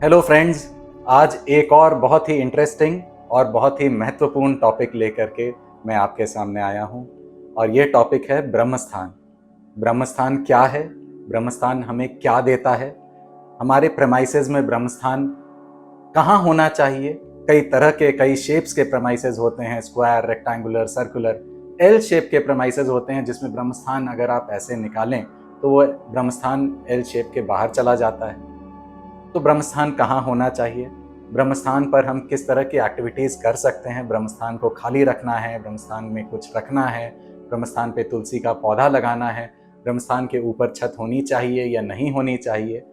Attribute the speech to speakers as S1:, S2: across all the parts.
S1: Hello friends, आज एक और बहुत ही इंटरेस्टिंग और बहुत ही महत्वपूर्ण टॉपिक लेकर के मैं आपके सामने आया हूं। और ये टॉपिक है ब्रह्मस्थान। ब्रह्मस्थान क्या है? ब्रह्मस्थान हमें क्या देता है? हमारे प्रेमाइसेस में ब्रह्मस्थान कहाँ होना चाहिए? कई तरह के, कई शेप्स के प्रेमाइसेस होते हैं, square, rectangular, circular. L shape के प्रेमाइसेस होते हैं जिसमें ब्रह्मस्थान अगर आप ऐसे निकालें तो वो ब्रह्मस्थान एल शेप के बाहर चला जाता है। तो ब्रह्मस्थान कहाँ होना चाहिए? ब्रह्मस्थान पर हम किस तरह की एक्टिविटीज़ कर सकते हैं? ब्रह्मस्थान को खाली रखना है, ब्रह्मस्थान में कुछ रखना है, ब्रह्मस्थान पे तुलसी का पौधा लगाना है, ब्रह्मस्थान के ऊपर छत होनी चाहिए या नहीं होनी चाहिए,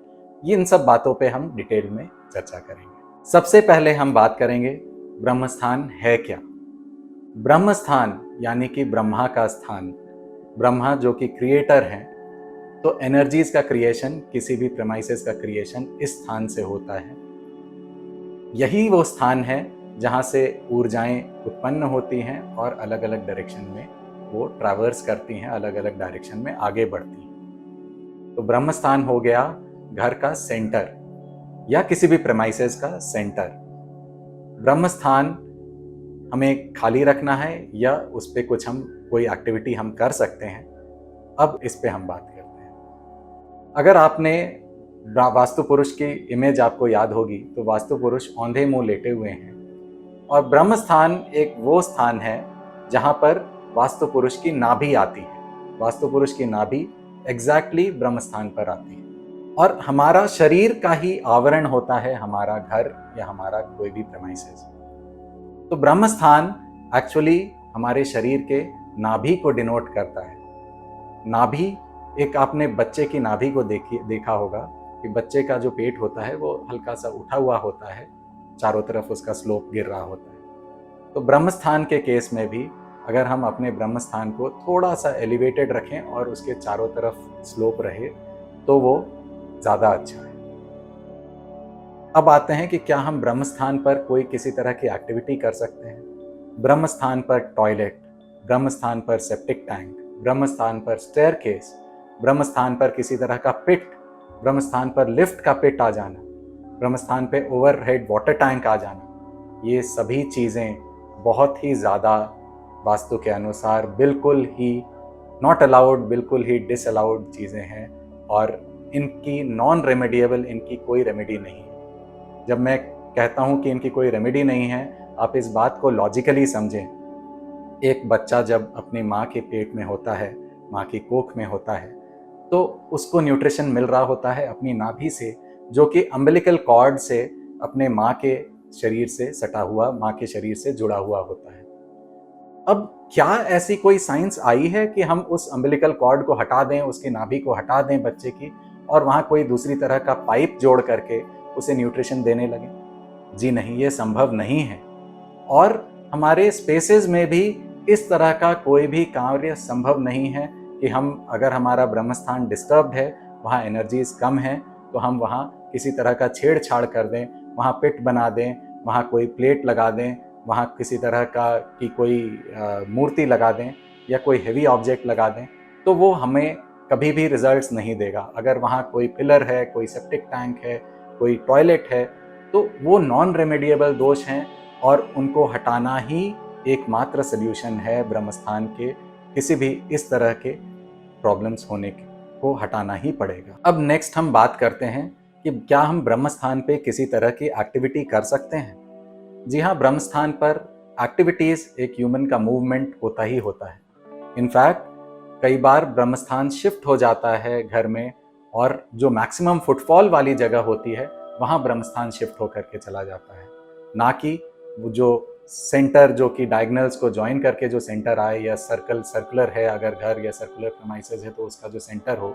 S1: ये इन सब बातों पे हम डिटेल में चर्चा करेंगे। सबसे पहले हम बात करेंगे ब्रह्मस्थान है क्या। ब्रह्मस्थान यानी कि ब्रह्मा का स्थान। ब्रह्मा जो कि क्रिएटर हैं, तो एनर्जीज का क्रिएशन, किसी भी प्रेमाइसेस का क्रिएशन इस स्थान से होता है। यही वो स्थान है जहाँ से ऊर्जाएं उत्पन्न होती हैं और अलग अलग डायरेक्शन में वो ट्रैवर्स करती हैं, अलग अलग डायरेक्शन में आगे बढ़ती हैं। तो ब्रह्म स्थान हो गया घर का सेंटर या किसी भी प्रेमाइसेस का सेंटर। ब्रह्म स्थान हमें खाली रखना है या उस पर कुछ हम कोई एक्टिविटी हम कर सकते हैं। अब इस पे हम बात करते हैं। अगर आपने वास्तु पुरुष की इमेज आपको याद होगी तो वास्तु पुरुष औंधे मुंह लेटे हुए हैं, और ब्रह्म स्थान एक वो स्थान है जहां पर वास्तु पुरुष की नाभि आती है। वास्तु पुरुष की नाभि एग्जैक्टली ब्रह्म स्थान पर आती है, और हमारा शरीर का ही आवरण होता है हमारा घर या हमारा कोई भी प्रेमाइसेस। तो ब्रह्म स्थान एक्चुअली हमारे शरीर के नाभि को डिनोट करता है। नाभि, एक आपने बच्चे की नाभि को देखा होगा कि बच्चे का जो पेट होता है वो हल्का सा उठा हुआ होता है, चारों तरफ उसका स्लोप गिर रहा होता है। तो ब्रह्मस्थान के केस में भी अगर हम अपने ब्रह्मस्थान को थोड़ा सा एलिवेटेड रखें और उसके चारों तरफ स्लोप रहे तो वो ज़्यादा अच्छा है। अब आते हैं कि क्या हम ब्रह्मस्थान पर कोई किसी तरह की एक्टिविटी कर सकते हैं? ब्रह्मस्थान पर टॉयलेट, ब्रह्मस्थान पर सेप्टिक टैंक, ब्रह्मस्थान पर स्टेयरकेस, ब्रह्मस्थान पर किसी तरह का पिट, ब्रह्मस्थान पर लिफ्ट का पिट आ जाना, ब्रह्मस्थान पे ओवरहेड वाटर टैंक आ जाना, ये सभी चीज़ें बहुत ही ज़्यादा वास्तु के अनुसार बिल्कुल ही नॉट अलाउड, बिल्कुल ही डिसअलाउड चीज़ें हैं, और इनकी नॉन रेमेडिएबल, इनकी कोई रेमेडी नहीं है। जब मैं कहता हूँ कि इनकी कोई रेमेडी नहीं है, आप इस बात को लॉजिकली समझें। एक बच्चा जब अपनी माँ के पेट में होता है, माँ की कोख में होता है, तो उसको न्यूट्रिशन मिल रहा होता है अपनी नाभि से, जो कि अम्बिलिकल कॉर्ड से अपने माँ के शरीर से सटा हुआ, माँ के शरीर से जुड़ा हुआ होता है। अब क्या ऐसी कोई साइंस आई है कि हम उस अम्बिलिकल कॉर्ड को हटा दें, उसकी नाभि को हटा दें बच्चे की, और वहाँ कोई दूसरी तरह का पाइप जोड़ करके उसे न्यूट्रिशन देने लगे? जी नहीं, ये संभव नहीं है। और हमारे स्पेसेस में भी इस तरह का कोई भी कार्य संभव नहीं है कि हम, अगर हमारा ब्रह्मस्थान डिस्टर्ब्ड है, वहाँ एनर्जीज कम है, तो हम वहाँ किसी तरह का छेड़छाड़ कर दें, वहाँ पिट बना दें, वहाँ कोई प्लेट लगा दें, वहाँ किसी तरह की कोई मूर्ति लगा दें या कोई हेवी ऑब्जेक्ट लगा दें, तो वो हमें कभी भी रिजल्ट्स नहीं देगा। अगर वहाँ कोई पिलर है, कोई सेप्टिक टैंक है, कोई टॉयलेट है, तो वो नॉन रेमेडिएबल दोष हैं, और उनको हटाना ही एकमात्र सल्यूशन है ब्रह्मस्थान के किसी भी इस तरह के प्रॉब्लम्स होने को हटाना ही पड़ेगा। अब नेक्स्ट हम बात करते हैं कि क्या हम ब्रह्मस्थान पे किसी तरह की एक्टिविटी कर सकते हैं? जी हाँ, ब्रह्मस्थान पर एक्टिविटीज़, एक ह्यूमन का मूवमेंट होता ही होता है। इनफैक्ट कई बार ब्रह्मस्थान शिफ्ट हो जाता है घर में, और जो मैक्सिमम फुटफॉल वाली जगह होती है वहाँ ब्रह्मस्थान शिफ्ट होकर के चला जाता है, ना कि जो सेंटर, जो कि डायगनल्स को ज्वाइन करके जो सेंटर आए, या सर्कुलर है अगर घर, या सर्कुलर प्रेमाइसेस है तो उसका जो सेंटर हो,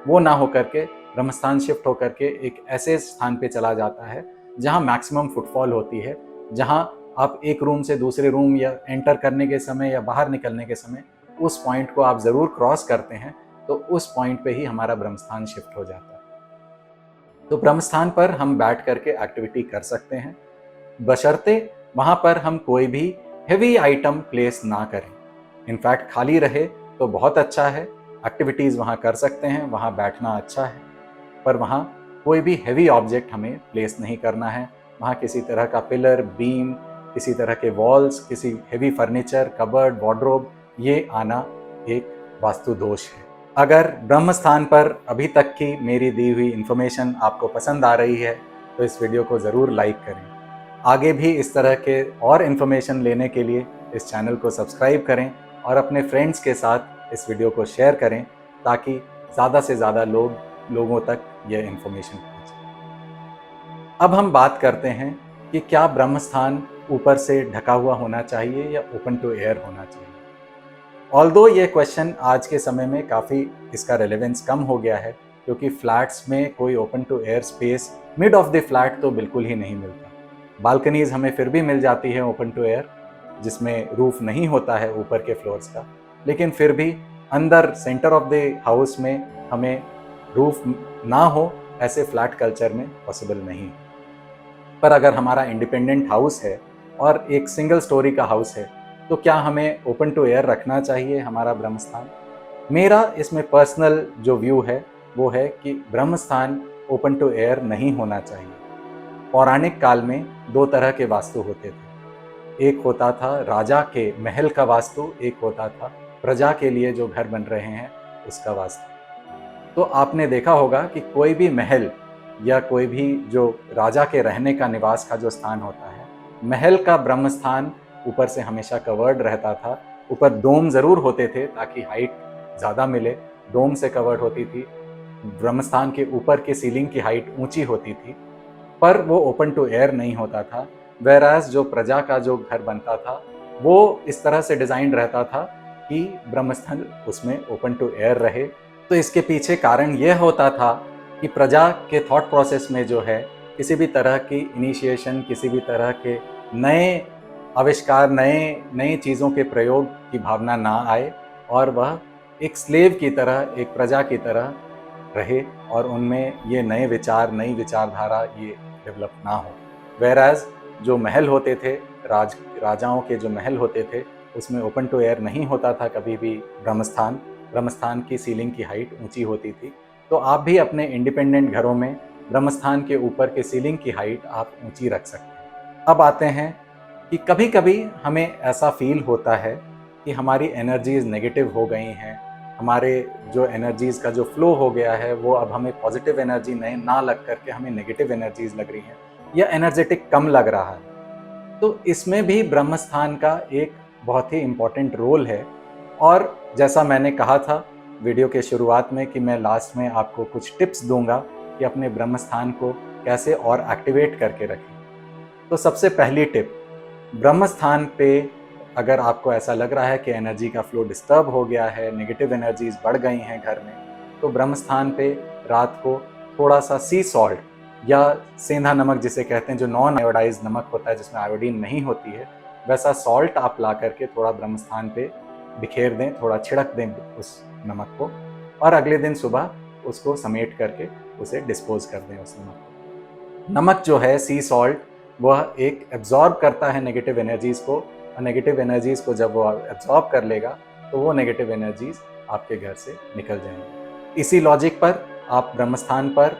S1: वो ना हो करके ब्रह्मस्थान शिफ्ट होकर के एक ऐसे स्थान पे चला जाता है जहाँ मैक्सिमम फुटफॉल होती है, जहाँ आप एक रूम से दूसरे रूम या एंटर करने के समय या बाहर निकलने के समय उस पॉइंट को आप ज़रूर क्रॉस करते हैं, तो उस पॉइंट पे ही हमारा ब्रह्मस्थान शिफ्ट हो जाता है। तो ब्रह्मस्थान पर हम बैठ करके एक्टिविटी कर सकते हैं, बशर्ते वहाँ पर हम कोई भी हेवी आइटम प्लेस ना करें। इनफैक्ट खाली रहे तो बहुत अच्छा है, एक्टिविटीज़ वहाँ कर सकते हैं, वहाँ बैठना अच्छा है, पर वहाँ कोई भी हैवी ऑब्जेक्ट हमें प्लेस नहीं करना है वहाँ। किसी तरह का पिलर, बीम, किसी तरह के वॉल्स, किसी हैवी फर्नीचर, कबर्ड, वार्डरोब, ये आना एक वास्तु दोष है। अगर ब्रह्म स्थान पर अभी तक की मेरी दी हुई इन्फॉर्मेशन आपको पसंद आ रही है तो इस वीडियो को ज़रूर लाइक करें। आगे भी इस तरह के और इन्फॉर्मेशन लेने के लिए इस चैनल को सब्सक्राइब करें और अपने फ्रेंड्स के साथ इस वीडियो को शेयर करें ताकि ज़्यादा से ज़्यादा लोगों तक यह इन्फॉर्मेशन पहुँचे। अब हम बात करते हैं कि क्या ब्रह्म स्थान ऊपर से ढका हुआ होना चाहिए या ओपन टू एयर होना चाहिए। ऑल्दो ये क्वेश्चन आज के समय में काफ़ी इसका रेलेवेंस कम हो गया है क्योंकि फ्लैट्स में कोई open to air space mid of the flat तो बिल्कुल ही नहीं मिलता। बालकनीज हमें फिर भी मिल जाती है ओपन टू एयर जिसमें रूफ नहीं होता है ऊपर के फ्लोर्स का, लेकिन फिर भी अंदर सेंटर ऑफ द हाउस में हमें रूफ ना हो ऐसे फ्लैट कल्चर में पॉसिबल नहीं है। पर अगर हमारा इंडिपेंडेंट हाउस है और एक सिंगल स्टोरी का हाउस है तो क्या हमें ओपन टू एयर रखना चाहिए हमारा ब्रह्म स्थान? मेरा इसमें पर्सनल जो व्यू है वो है कि ब्रह्म स्थान ओपन टू एयर नहीं होना चाहिए। पौराणिक काल में दो तरह के वास्तु होते थे। एक होता था राजा के महल का वास्तु, एक होता था प्रजा के लिए जो घर बन रहे हैं उसका वास्तु। तो आपने देखा होगा कि कोई भी महल या कोई भी जो राजा के रहने का निवास का जो स्थान होता है, महल का ब्रह्म स्थान ऊपर से हमेशा कवर्ड रहता था। ऊपर डोम ज़रूर होते थे ताकि हाइट ज़्यादा मिले, डोम से कवर्ड होती थी। ब्रह्म स्थान के ऊपर की सीलिंग की हाइट ऊंची होती थी, पर वो ओपन टू एयर नहीं होता था। वेराज जो प्रजा का जो घर बनता था वो इस तरह से डिज़ाइन रहता था कि ब्रह्मस्थल उसमें ओपन टू एयर रहे। तो इसके पीछे कारण यह होता था कि प्रजा के थॉट प्रोसेस में जो है किसी भी तरह की इनिशिएशन, किसी भी तरह के नए आविष्कार, नए चीज़ों के प्रयोग की भावना ना आए और वह एक स्लेव की तरह, एक प्रजा की तरह रहे और उनमें ये नए विचार, नई विचारधारा ये डेवलप ना हो। वेराज जो महल होते थे, राजाओं के जो महल होते थे उसमें ओपन टू एयर नहीं होता था कभी भी। ब्रह्मस्थान की सीलिंग की हाइट ऊंची होती थी। तो आप भी अपने इंडिपेंडेंट घरों में ब्रह्मस्थान के ऊपर के सीलिंग की हाइट आप ऊंची रख सकते हैं। अब आते हैं कि कभी कभी हमें ऐसा फील होता है कि हमारी एनर्जीज नेगेटिव हो गई हैं, हमारे जो एनर्जीज़ का जो फ्लो हो गया है वो अब हमें पॉजिटिव एनर्जी ना लग करके हमें नेगेटिव एनर्जीज लग रही हैं या एनर्जेटिक कम लग रहा है। तो इसमें भी ब्रह्म स्थान का एक बहुत ही इम्पॉर्टेंट रोल है। और जैसा मैंने कहा था वीडियो के शुरुआत में कि मैं लास्ट में आपको कुछ टिप्स दूंगा कि अपने ब्रह्म स्थान को कैसे और एक्टिवेट करके रखें। तो सबसे पहली टिप, ब्रह्म स्थान पे अगर आपको ऐसा लग रहा है कि एनर्जी का फ्लो डिस्टर्ब हो गया है, नेगेटिव एनर्जीज बढ़ गई हैं घर में, तो ब्रह्म स्थान पे रात को थोड़ा सा सी सॉल्ट या सेंधा नमक जिसे कहते हैं, जो नॉन आयोडाइज नमक होता है जिसमें आयोडीन नहीं होती है, वैसा सॉल्ट आप ला करके थोड़ा ब्रह्म स्थान पे बिखेर दें, थोड़ा छिड़क दें उस नमक को और अगले दिन सुबह उसको समेट करके उसे डिस्पोज कर दें उस नमक को। नमक जो है, सी सॉल्ट, वह एक एब्जॉर्ब करता है नेगेटिव एनर्जीज को और नेगेटिव एनर्जीज को जब वो एब्जॉर्ब कर लेगा तो वो नेगेटिव एनर्जीज आपके घर से निकल जाएंगी। इसी लॉजिक पर आप ब्रह्मस्थान पर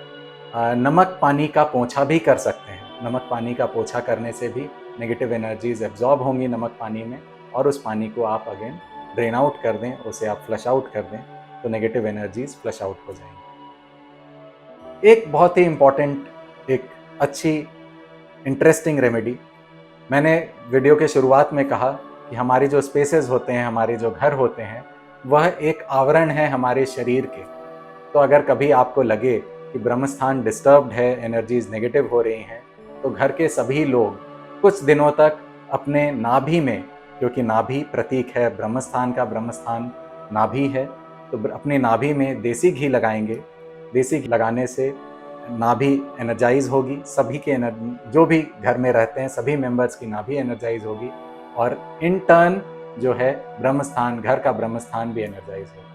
S1: नमक पानी का पोंछा भी कर सकते हैं। नमक पानी का पोंछा करने से भी नेगेटिव एनर्जीज एब्जॉर्ब होंगी नमक पानी में और उस पानी को आप अगेन ड्रेन आउट कर दें, उसे आप फ्लश आउट कर दें तो नेगेटिव एनर्जीज फ्लश आउट हो जाएंगी। एक बहुत ही इम्पॉर्टेंट, एक अच्छी इंटरेस्टिंग रेमेडी, मैंने वीडियो के शुरुआत में कहा कि हमारी जो स्पेसेस होते हैं, हमारे जो घर होते हैं, वह एक आवरण है हमारे शरीर के। तो अगर कभी आपको लगे कि ब्रह्मस्थान डिस्टर्ब्ड है, एनर्जीज नेगेटिव हो रही हैं, तो घर के सभी लोग कुछ दिनों तक अपने नाभि में, क्योंकि नाभि प्रतीक है ब्रह्मस्थान का, ब्रह्मस्थान नाभि है, तो अपने नाभि में देसी घी लगाएंगे। देसी घी लगाने से नाभि एनर्जाइज होगी, सभी के जो भी घर में रहते हैं सभी मेंबर्स की नाभि एनर्जाइज होगी और इन टर्न जो है ब्रह्मस्थान, घर का ब्रह्मस्थान भी एनर्जाइज होगा।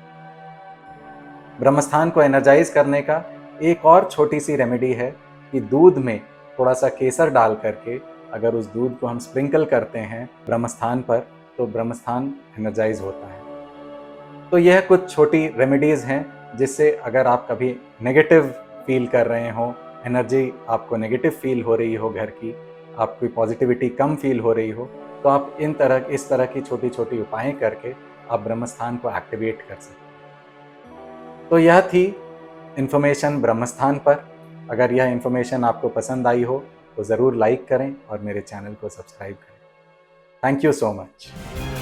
S1: ब्रह्मस्थान को एनर्जाइज करने का एक और छोटी सी रेमेडी है कि दूध में थोड़ा सा केसर डाल करके अगर उस दूध को हम स्प्रिंकल करते हैं ब्रह्मस्थान पर तो ब्रह्मस्थान एनर्जाइज होता है। तो यह कुछ छोटी रेमेडीज हैं जिससे अगर आप कभी नेगेटिव फील कर रहे हो, एनर्जी आपको नेगेटिव फील हो रही हो घर की, आपकी पॉजिटिविटी कम फील हो रही हो, तो आप इस तरह की छोटी छोटी उपाय करके आप ब्रह्मस्थान को एक्टिवेट कर सकते हैं। तो यह थी इन्फॉर्मेशन ब्रह्मस्थान पर। अगर यह इन्फॉर्मेशन आपको पसंद आई हो तो ज़रूर लाइक करें और मेरे चैनल को सब्सक्राइब करें। Thank you so much.